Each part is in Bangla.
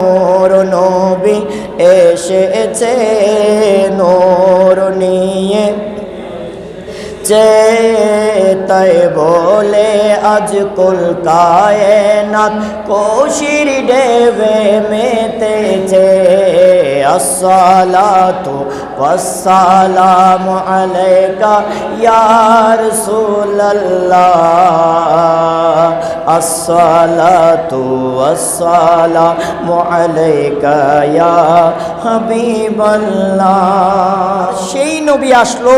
নূর নবী এসেছে নূর নিয়ে তাই বলে আজ কুল কায়নাত খুশির ঢেউয়ে মেতেছে। আসসালাতু ওয়াসসালামু আলাইকা ইয়া রাসূলুল্লাহ, আসসালাতু ওয়াসসালামু আলাইকা ইয়া হাবিবাল্লাহ। সেই নবী আসলো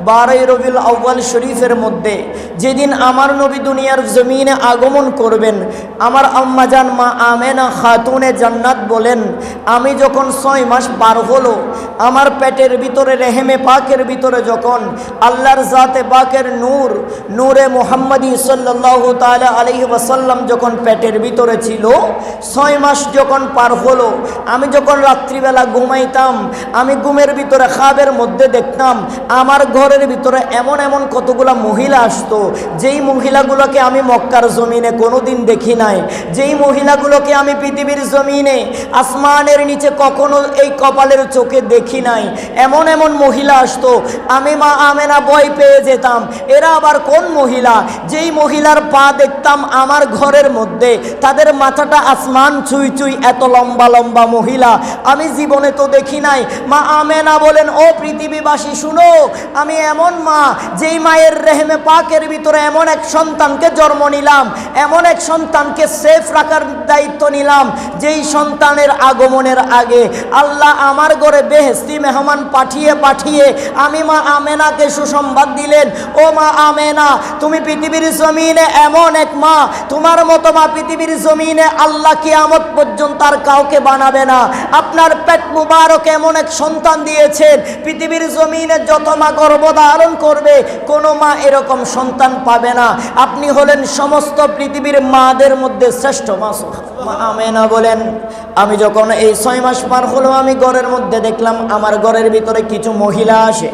12 রবিউল আউয়াল শরীফের মধ্যে, যেদিন আমার নবী দুনিয়ার জমিনে আগমন করবেন। আমার আম্মাজান মা আমেনা খাতুনে জান্নাত বলেন, আমি যখন 6 মাস পার হলো, আমার পেটের ভিতরে রেহেমে পাকের ভিতরে যখন আল্লাহর জাতে পাকের নূর নূরে মুহাম্মাদি সাল্লাল্লাহু তাআলা আলাইহি ওয়াসাল্লাম যখন পেটের ভিতরে ছিল, 6 মাস যখন পার হলো, আমি যখন রাত্রিবেলা ঘুমাইতাম, আমি ঘুমের ভিতরে খাবের মধ্যে দেখতাম আমার ঘরের ভিতরে এমন এমন কতগুলা মহিলা আসতো, যেই মহিলাগুলোকে আমি মক্কার জমিনে কোনোদিন দেখি নাই, যেই মহিলাগুলোকে আমি পৃথিবীর জমিনে আসমানের নিচে কখনো এই কপালের চোখে দেখি নাই। এমন এমন মহিলা আসতো, আমি মা আমেনা ভয় পেয়ে যেতাম, এরা আবার কোন মহিলা? যেই মহিলার পা দেখতাম আমার ঘরের মধ্যে, তাদের মাথাটা আসমান ছুঁই ছুঁই, এত লম্বা লম্বা মহিলা আমি জীবনে তো দেখি নাই। মা আমেনা বলেন, ও পৃথিবীবাসী শুনো, আমি এমন মা, যেই মায়ের রেহেমে পাকের ভিতরে এমন এক সন্তানকে জন্ম নিলাম, এমন এক সন্তানকে সেফ রাখার দায়িত্ব নিলাম, যেই সন্তানের আগমনের আগে আল্লাহ আমার ঘরে বেহেশতি মেহমান পাঠিয়ে পাঠিয়ে আমি মা আমেনাকে সুসংবাদ দিলেন, ও মা আমেনা, তুমি পৃথিবীর জমিনে এমন এক মা, তোমার মতো মা পৃথিবীর জমিনে আল্লাহ কিয়ামত পর্যন্ত আর কাউকে বানাবে না। আপনার পেট মুবারক এমন এক সন্তান দিয়েছেন, পৃথিবীর জমিনে যত মা গর্ভধারণ করবে কোনো মা এরকম সন্তান পাবে না। আপনি হলেন সমস্ত পৃথিবীর মাদের মধ্যে শ্রেষ্ঠ মা। মা আমেনা বলেন, আমি যখন এই 6 মাস পার হলো, আমি ঘরের মধ্যে দেখলাম আমার ঘরের ভিতরে কিছু মহিলা আসে।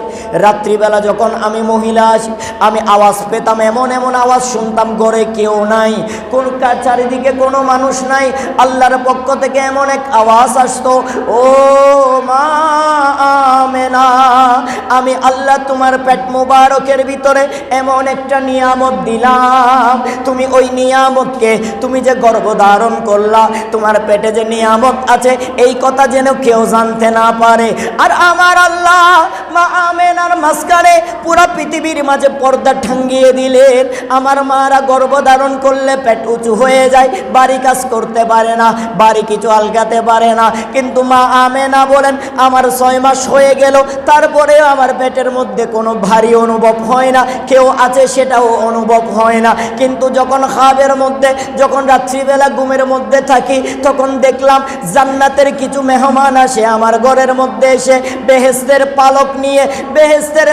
রাত্রিবেলা যখন আমি মহিলা আসি, আমি আওয়াজ পেতাম, এমন এমন আওয়াজ শুনতাম, ঘরে কেউ নাই, কোন চারিদিকে কোনো মানুষ নাই, আল্লাহর পক্ষ থেকে এমন এক আওয়াজ আসতো, ও মা আমেনা, আমি আল্লাহ তোমার পেট মুবারকের ভিতরে এমন একটা নিয়ামত দিলাম, তুমি ওই নিয়ামতকে, তুমি যে গর্ভধারণ করলা, তোমার পেটে যে নিয়ামত আছে, এই কথা যেন কেউ জানতে না পারে। আর আমার আল্লাহ মা আমেনার মাঝখানে পুরা পৃথিবীর মাঝে পর্দা ঠাঙ্গিয়ে দিলেন। আমার মারা গর্ভধারণ করলে পেট উঁচু হয়ে যায়, বাড়ি কাজ করতে পারে না, বাড়ি কিছু আলগাতে পারে না। কিন্তু মা আমেনা বলেন, আমার 6 মাস হয়ে গেল, তারপরে আমার পেটের মধ্যে কোনো ভারী অনুভব হয় না, কেউ আছে সেটাও অনুভব হয় না। কিন্তু যখন খাবের মধ্যে, যখন রাত্রিবেলা ঘুমের মধ্যে থাকি, তখন দেখলাম জান্নাতের কিছু মেহমান আসে আমার ঘরের মধ্যে, এসে বেহেশতের পালক নিয়ে, বেহেশতের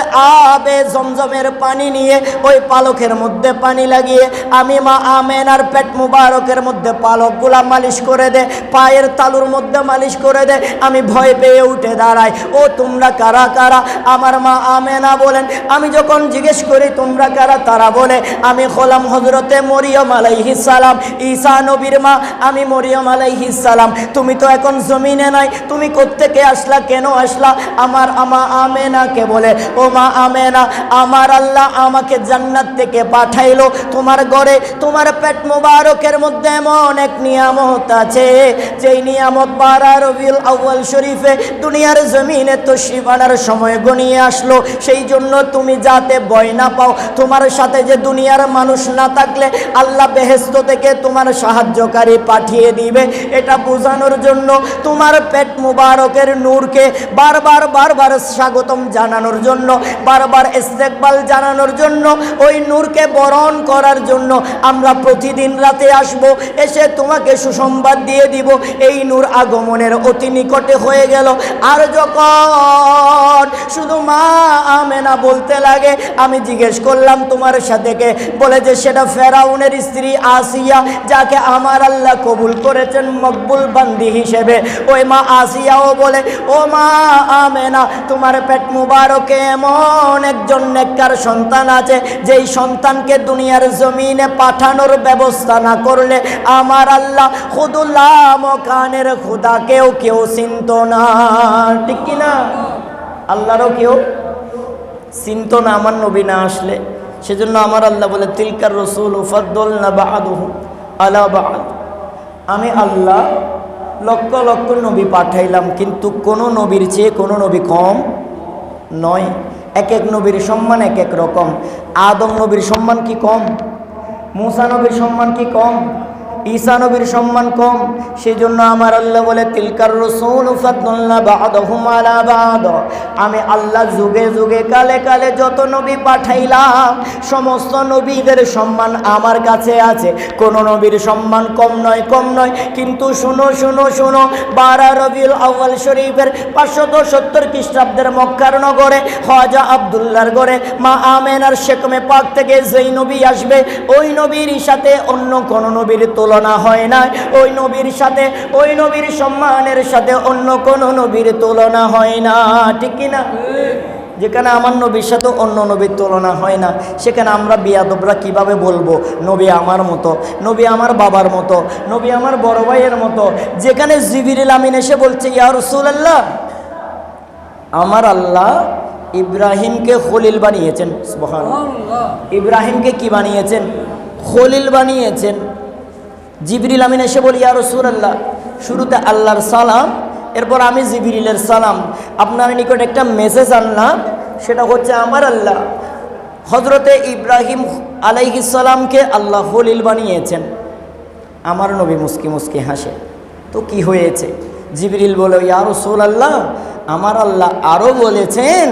আবে জমজমের পানি নিয়ে, ওই পালকের মধ্যে পানি লাগিয়ে আমি মা আমেনার পেট মুবারকের মধ্যে পালকগুলা মালিশ করে দে, পায়ের তালুর মধ্যে মালিশ করে দে। আমি ভয় পেয়ে উঠে দাঁড়াই, ও তোমরা কারা কারা? আমার মা আমেনা বলেন, আমি যখন জিজ্ঞেস করি তোমরা কারা, তারা বলে আমি হলাম হযরতে মরিয়ম আলাইহিস সালাম, ঈসা নবীর মা, আমি মরিয়ম আলাইহিস সালাম। তুমি তো এখন জমিনে নাই, তুমি কোত্থেকে আসলা, কেন আসলা? আমার মা আমেনাকে বলে, ও মা আমেনা, আমার আল্লাহ আমাকে জান্নাত থেকে পাঠাইলো তোমার ঘরে, তোমার পেট মুবারকের মধ্যে এমন এক নিয়ামত আছে, যেই নিয়ামত 12 রবিউল আউয়াল শরীফে দুনিয়ার জমিনে তশরিফ আনার সময় গনিয়ে আসলো। সেই জন্য তুমি যাতে ভয় না পাও, তোমার সাথে যে দুনিয়ার মানুষ না থাকলে আল্লাহ বেহেশত থেকে তোমার সাহায্যকারী পাঠিয়ে দিবে, এটা বোঝানোর জন্য, তোমার পেট মুবারকের নূরকে বারবার বারবার স্বাগতম জানানোর জন্য, বারবার ইস্তেকবাল জানানোর জন্য, ওই নূরকে বরণ করার জন্য আমরা প্রতিদিন রাতে আসব, এসে তোমাকে সুসংবাদ দিয়ে দিব এই নূর আগমনের অতি নিকটে হয়ে গেল। আর যখন শুধু মা আমেনা বলতে লাগে, আমি জিজ্ঞেস করলাম তোমার সাথে কে? বলে যে সেটা ফেরাউনের স্ত্রী আসিয়া, যাকে আমার আল্লাহ কবুল করেছেন মকবুল বান্দি হিসেবে। ওই মা আসিয়াও বলে, ও মা আমেনা, তোমার পেট মুবারকে এমন একজন নেককার সন্তান আছে যেই সন্তানকে দুনিয়ার জমিনে পাঠানোর ব্যবস্থা না করলে আমার আল্লাহ খুদুল্লাহ মকানের খুদাকেও কেউ চিনত না, ঠিক কিনা? আল্লাহরও কেউ চিনত না আমার নবী না আসলে। সেজন্য আমার আল্লাহ বলে তিলকার রসুল ফাদ্দলনা বা'দুহুম আলা বা'দ, আমি আল্লাহ লক্ষ লক্ষ নবী পাঠাইলাম, কিন্তু কোনো নবীর চেয়ে কোনো নবী কম নয়। এক এক নবীর সম্মান এক এক রকম। আদম নবীর সম্মান কি কম? মুসা নবীর সম্মান কি কম? ঈসা নবীর সম্মান কম? সেই জন্য আমার আল্লাহ বলে তিলকার রাসূল ফাদলনা বা'দহুম আলা বা'দ, আমি আল্লাহ যুগে যুগে কালে কালে যত নবী পাঠাইলাম সমস্ত নবীদের সম্মান আমার কাছে আছে, কোন নবীর সম্মান কম নয়, কম নয়। কিন্তু শুনো শুনো শুনো, 12 রবিউল আউয়াল শরীফের 570 খ্রিস্টাব্দের মক্কার নগরে খাজা আব্দুল্লাহর ঘরে মা আমেনার শেকমে পাক থেকে যেই নবী আসবে ওই নবীর সাথে অন্য কোন নবীর তুলনা হয় না, ওই নবীর সাথে ওই নবীর সম্মানের সাথে অন্য কোন নবীর তুলনা হয় না, ঠিক কিনা? যেখানে আমার নবীর সাথে অন্য নবীর তুলনা হয় না, সেখানে আমরা বিয়াদবরা কিভাবে বলবো নবী আমার মতো, নবী আমার বাবার মতো, নবী আমার বড় ভাইয়ের মতো? যেখানে জিবরিল আমিন এসে বলছে ইয়া রাসূলুল্লাহ, আমার আল্লাহ ইব্রাহিমকে খলিল বানিয়েছেন। সুবহানাল্লাহ, ইব্রাহিমকে কি বানিয়েছেন? খলিল বানিয়েছেন। জিবরিল আমিন এসে বলি ইয়া রাসূলুল্লাহ, শুরুতে আল্লাহর সালাম, এরপর আমি জিবরিলের সালাম, আপনার নিকট একটা মেসেজ আনলাম, সেটা হচ্ছে আমার আল্লাহ হযরতে ইব্রাহিম আলাইহিস সালামকে আল্লাহ খলিল বানিয়েছেন। আমার নবী মুস্কি মুস্কি হাসে, তো কি হয়েছে? জিবরিল বলে ইয়া রাসূলুল্লাহ, আমার আল্লাহ আরও বলেছেন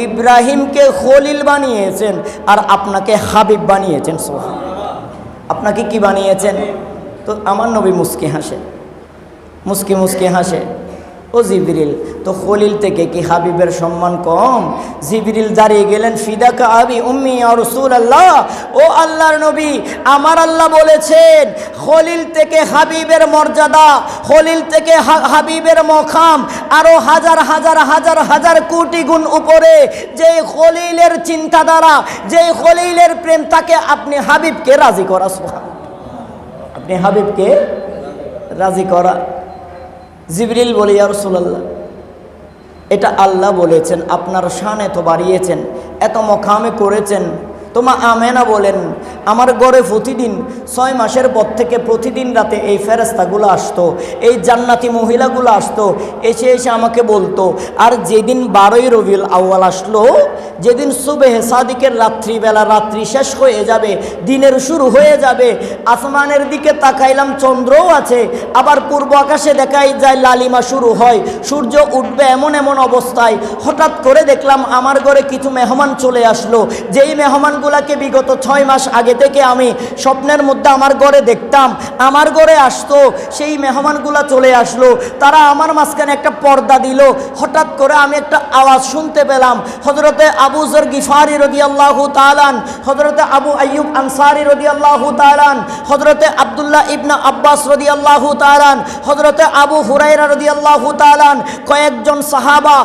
ইব্রাহিমকে খলিল বানিয়েছেন আর আপনাকে হাবিব বানিয়েছেন। সুবহানাল্লাহ, আপনাকে কি বানিয়েছেন? তো আমার নবী মুস্কি হাসে, মুস্কি মুস্কি হাসে। ও জিবরিল, তো খলিল থেকে কি হাবিবের সম্মান কম? জিবরিল দাঁড়িয়ে গেলেন, ফিদাকা আবি উম্মি ইয়া রাসূলুল্লাহ, ও আল্লাহর নবী, আমার আল্লাহ বলেছেন খলিল থেকে হাবিবের মর্যাদা, খলিল থেকে হাবিবের মকাম আরো হাজার হাজার হাজার হাজার কোটি গুণ উপরে। যেই খলিলের চিন্তাধারা, যেই খলিলের প্রেম, তাকে আপনি হাবিবকে রাজি করা, সুবহানাল্লাহ, আপনি হাবিবকে রাজি করা। জিবরিল বলে ইয়া রাসূলুল্লাহ, এটা আল্লাহ বলেছেন, আপনার শান এত বাড়িয়েছেন, এত মকামে করেছেন। তোমা আমেনা বলেন আমার ঘরে প্রতিদিন 6 মাসের পর থেকে প্রতিদিন রাতে এই ফেরেশতাগুলো আসতো, এই জান্নাতি মহিলাগুলো আসতো, এসে এসে আমাকে বলতো। আর যেদিন 12 রবিউল আউয়াল আসলো, যেদিন সুবহে সাদিকের রাত্রিবেলা, রাত্রি শেষ হয়ে যাবে, দিনের শুরু হয়ে যাবে, আসমানের দিকে তাকাইলাম, চন্দ্রও আছে, আবার পূর্ব আকাশে দেখাই যায় লালিমা শুরু হয়, সূর্য উঠবে এমন এমন অবস্থায় হঠাৎ করে দেখলাম আমার ঘরে কিছু মেহমান চলে আসলো। যেই মেহমানগুলাকে বিগত 6 মাস আগে থেকে আমি স্বপ্নের মধ্যে আমার ঘরে দেখতাম, আমার ঘরে আসতো, সেই মেহমানগুলা চলে আসলো। তারা আমার মাঝখানে একটা পর্দা দিল। হঠাৎ করে আমি একটা আওয়াজ শুনতে পেলাম, হযরতে আবু যর গিফারি রাদিয়াল্লাহু তাআলা, হযরতে আবু আইয়ুব আনসারী রাদিয়াল্লাহু তাআলা, হযরতে আব্দুল্লাহ ইবনে আব্বাস রাদিয়াল্লাহু তাআলা, হযরতে আবু হুরায়রা রাদিয়াল্লাহু তাআলা, কয়েকজন সাহাবা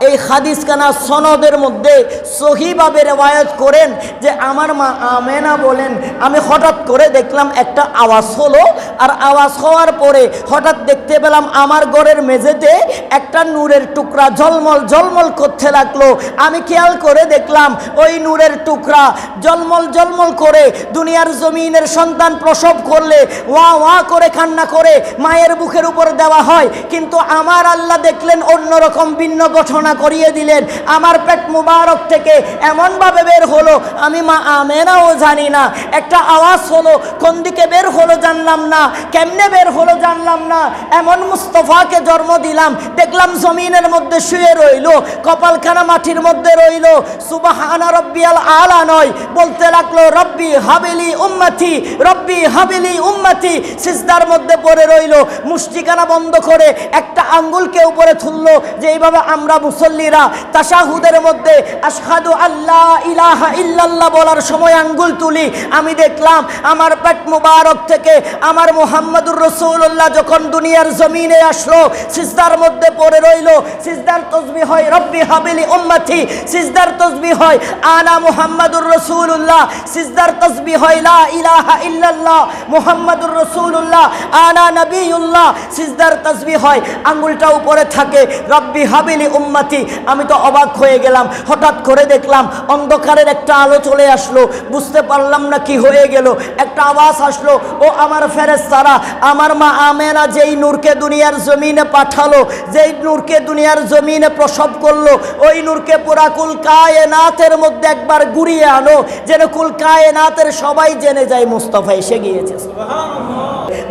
এই হাদিসখানা সনদের মধ্যে সহিভাবে রিওয়ায়াত করেন যে আমার মা আমেনা বলেন আমি হঠাৎ করে দেখলাম একটা আওয়াজ হলো, আর আওয়াজ হওয়ার পরে হঠাৎ দেখতে পেলাম আমার ঘরের মেঝেতে একটা নূরের টুকরা ঝলমল ঝলমল করতে লাগলো। আমি খেয়াল করে দেখলাম ওই নূরের টুকরা ঝলমল ঝলমল করে দুনিয়ার জমিনের সন্তান প্রসব করলে ওয়া ওয়া করে কান্না করে মায়ের বুকের উপর দেওয়া হয়, কিন্তু আমার আল্লাহ দেখলেন অন্যরকম ভিন্ন ঘটনা করিয়ে দিলেন। আমার পেট মুবারক থেকে এমনভাবে বের হলো, আমি মা আমেনাও জানি না, একটা আওয়াজ হলো, কোন দিকে বের হলো জানলাম না, কেমনে বের হলো জানলাম না। এমন মুস্তাফাকে জন্ম দিলাম, দেখলাম জমিনের মধ্যে শুয়ে রইল, কপালখানা মাটির মধ্যে রইল, সুবহানা রব্বিয়াল আলা নয়, বলতে লাগলো রব্বি হাবিলি উম্মতি, রব্বি হাবিলি উম্মতি, সিজদার মধ্যে পড়ে রইল, মুষ্টিখানা বন্ধ করে একটা আঙ্গুলকে উপরে তুললো, যে এইভাবে আমরা মুসল্লিরা তাশাহুদের মধ্যে আশহাদু আল্লা ইলাহা ইল্লাল্লাহ বলার সময় আঙ্গুল তুলি, আমি দেখলাম আমার পেট মুবারক থেকে আমার মুহাম্মদুর রাসূলুল্লাহ যখন দুনিয়ার জমিনে আসলো সিজদার মধ্যে পড়ে রইল। সিজদার তাসবিহ হয় রব্বি হাবিলি উম্মতি, সিজদার তাসবিহ হয় আনা মুহাম্মদুর রাসূলুল্লাহ, সিজদার তাসবিহ হয় লা ইলাহা ইল্লাল্লাহ মুহাম্মদুর রাসূলুল্লাহ আনা নবিয়ুল্লাহ, সিজদার তাসবিহ হয় আঙ্গুলটা উপরে থাকে রব্বি হাবিলি উম্মতি। আমি তো অবাক হয়ে গেলাম, হঠাৎ করে দেখলাম অন্ধকারের একটা আলো চলে আসলো, বুঝতে পারলাম না কি হয়ে গেল। একটা আওয়াজ আসলো, ও আমার ফেরেশতারা, আমার মা আমেনা যেই নূরকে দুনিয়ার জমিনে পাঠালো, যেই নূরকে দুনিয়ার জমিনে প্রসব করলো, ওই নূরকে পুরা কুল কায়নাতের মধ্যে একবার ঘুরিয়ে আনো, যেন কুল কায়নাতের সবাই জেনে যায় মুস্তাফা এসে গিয়েছে।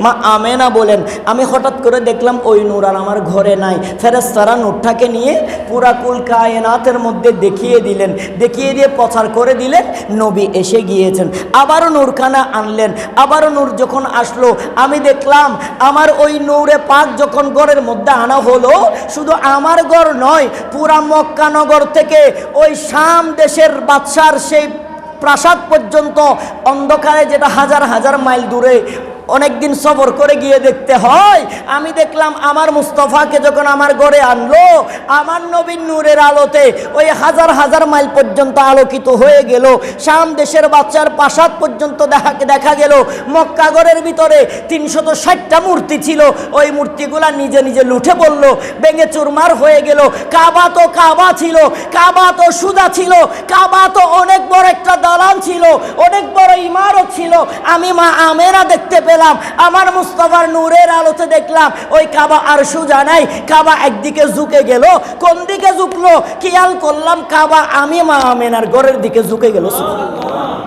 মা আমেনা বলেন, আমি হঠাৎ করে দেখলাম ওই নূর আর আমার ঘরে নাই। ফেরেশতারা নূরটাকে নিয়ে পুরা কুল কায়নাতের মধ্যে দেখিয়ে দিলেন, দেখিয়ে দিয়ে প্রচার করে দিলেন নবী এসে গিয়েছেন। আবারও নূরখানা আনলেন, আবারও নূর যখন আসলো আমি দেখলাম আমার ওই নূরে পাক যখন ঘরের মধ্যে আনা হলো, শুধু আমার ঘর নয়, পুরা মক্কা নগর থেকে ওই শাম দেশের বাদশার সেই প্রাসাদ পর্যন্ত অন্ধকারে, যেটা হাজার হাজার মাইল দূরে, অনেক দিন সফর করে গিয়ে দেখতে হয়। আমি দেখলাম আমার মুস্তাফাকে যখন আমার ঘরে আনলো, আমার নবীর নূরের আলোতে ওই হাজার হাজার মাইল পর্যন্ত আলোকিত হয়ে গেল। শাম দেশের বাচ্চার প্রাসাদ পর্যন্ত দেখা গেল। মক্কা ঘরের ভিতরে 360টা মূর্তি ছিল, ওই মূর্তিগুলা নিজে নিজে লুঠে পড়লো, ভেঙে চুরমার হয়ে গেল। কাবা তো কাবা ছিল, কাবা তো সুজা ছিল, কাবা তো অনেক বড় একটা দালান ছিল, অনেক বড় ইমারত ছিল। আমি মা আমেনা দেখতে পেলাম, আমার মুস্তাফার নূরের আলোতে দেখলাম ওই কাবা আর সুজা নাই, কাবা একদিকে ঝুঁকে গেল। কোন দিকে ঝুঁকলো খেয়াল করলাম, কাবা আমি মা আমেনার ঘরের দিকে ঝুঁকে গেল। সুবহানাল্লাহ।